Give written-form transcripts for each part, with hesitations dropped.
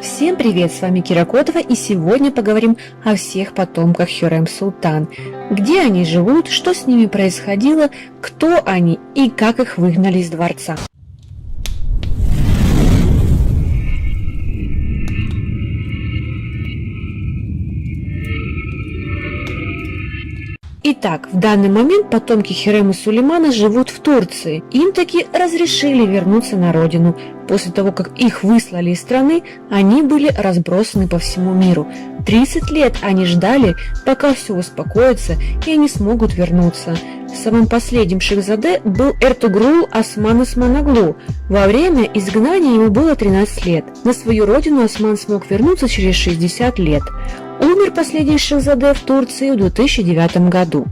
Всем привет, с вами Кира Котова, и сегодня поговорим о всех потомках Хюррем Султан. Где они живут, что с ними происходило, кто они и как их выгнали из дворца. Итак, в данный момент потомки Хюррема Сулеймана живут в Турции. Им таки разрешили вернуться на родину. После того, как их выслали из страны, они были разбросаны по всему миру. 30 лет они ждали, пока все успокоится и они смогут вернуться. Самым последним шахзаде был Эртугрул Осман Осман-Оглу. Во время изгнания ему было 13 лет. На свою родину Осман смог вернуться через 60 лет. Умер последний шахзаде в Турции в 2009 году.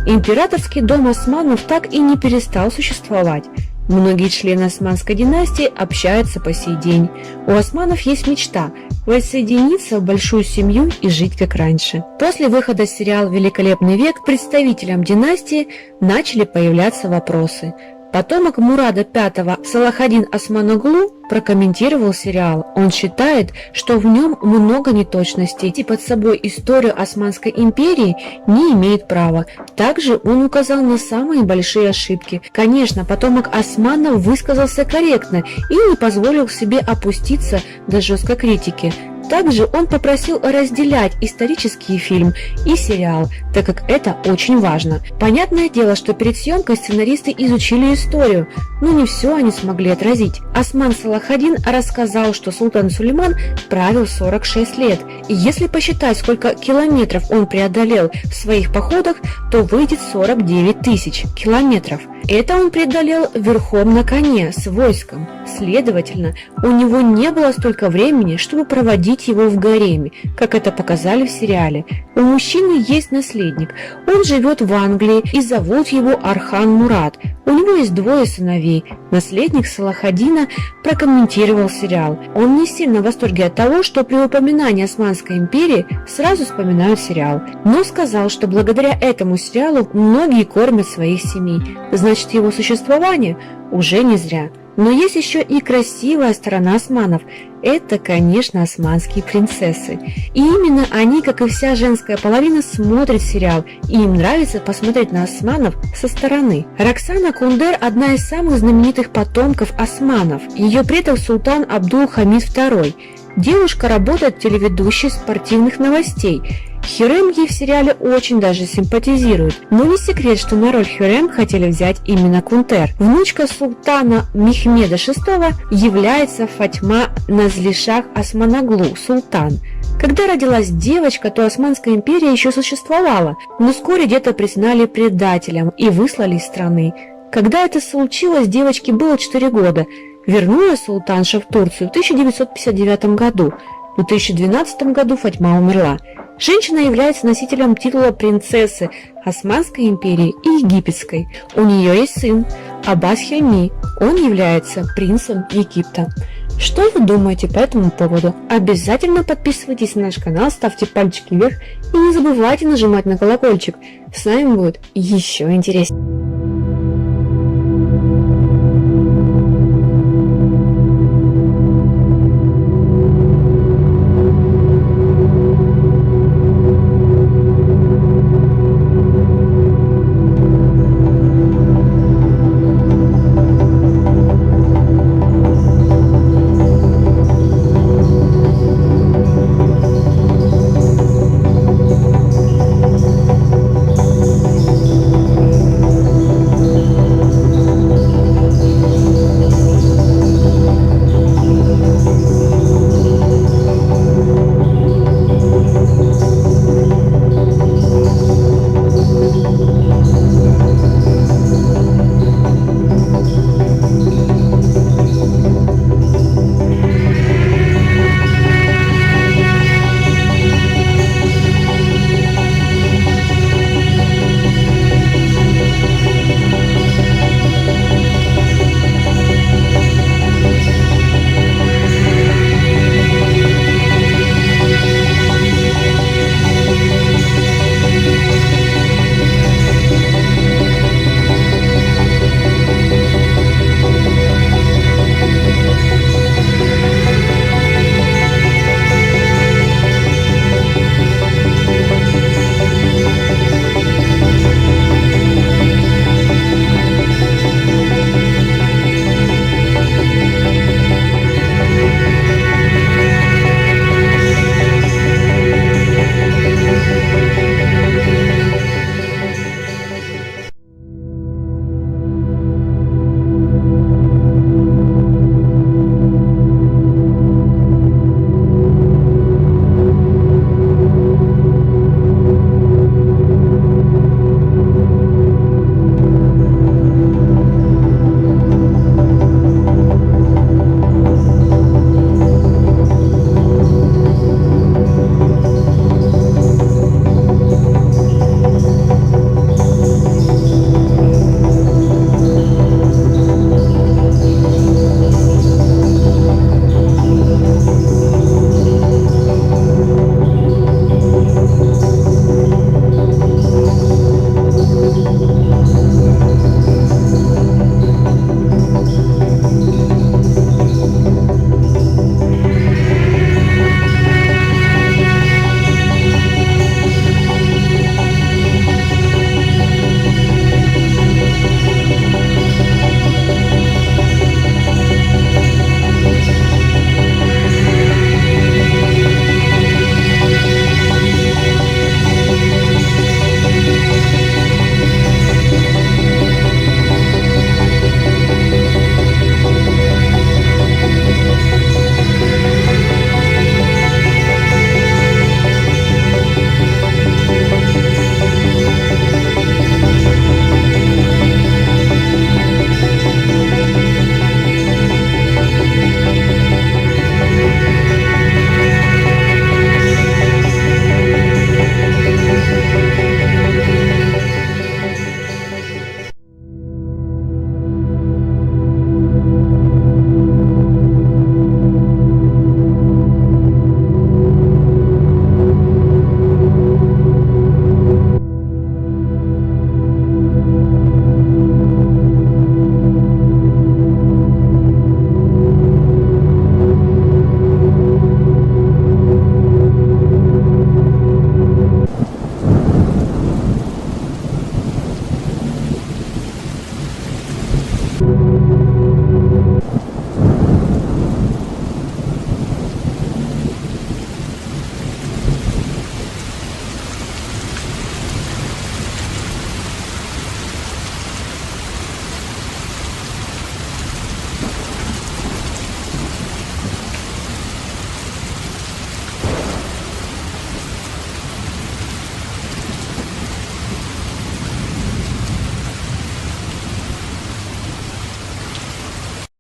Императорский дом Османов так и не перестал существовать. Многие члены османской династии общаются по сей день. У османов есть мечта – воссоединиться в большую семью и жить как раньше. После выхода сериала «Великолепный век» представителям династии начали появляться вопросы. Потомок Мурада V Салахадин Осман-Оглу прокомментировал сериал. Он считает, что в нем много неточностей и под собой историю Османской империи не имеет права. Также он указал на самые большие ошибки. Конечно, потомок Османов высказался корректно и не позволил себе опуститься до жесткой критики. Также он попросил разделять исторический фильм и сериал, так как это очень важно. Понятное дело, что перед съемкой сценаристы изучили историю, но не все они смогли отразить. Осман Салахадин рассказал, что султан Сулейман правил 46 лет, и если посчитать, сколько километров он преодолел в своих походах, то выйдет 49 тысяч километров. Это он преодолел верхом на коне с войском. Следовательно, у него не было столько времени, чтобы проводить его в гареме, как это показали в сериале. У мужчины есть наследник. Он живет в Англии и зовут его Архан Мурад. У него есть двое сыновей. Наследник Салахадина прокомментировал сериал. Он не сильно в восторге от того, что при упоминании Османской империи сразу вспоминают сериал, но сказал, что благодаря этому сериалу многие кормят своих семей. Значит, его существование уже не зря. Но есть еще и красивая сторона османов. Это, конечно, османские принцессы. И именно они, как и вся женская половина, смотрят сериал, и им нравится посмотреть на османов со стороны. Роксана Кундер – одна из самых знаменитых потомков османов. Ее предок султан Абдул-Хамид II. Девушка работает телеведущей спортивных новостей. Хюррем ей в сериале очень даже симпатизирует, но не секрет, что на роль Хюррем хотели взять именно Кунтер. Внучка султана Мехмеда VI является Фатьма Назлишах Осман-Оглу, султан. Когда родилась девочка, то Османская империя еще существовала, но вскоре где-то признали предателем и выслали из страны. Когда это случилось, девочке было 4 года. Вернулась султанша в Турцию в 1959 году. В 2012 году Фатьма умерла. Женщина является носителем титула принцессы Османской империи и египетской. У нее есть сын Аббас Хями. Он является принцем Египта. Что вы думаете по этому поводу? Обязательно подписывайтесь на наш канал, ставьте пальчики вверх и не забывайте нажимать на колокольчик. С нами будет еще интереснее.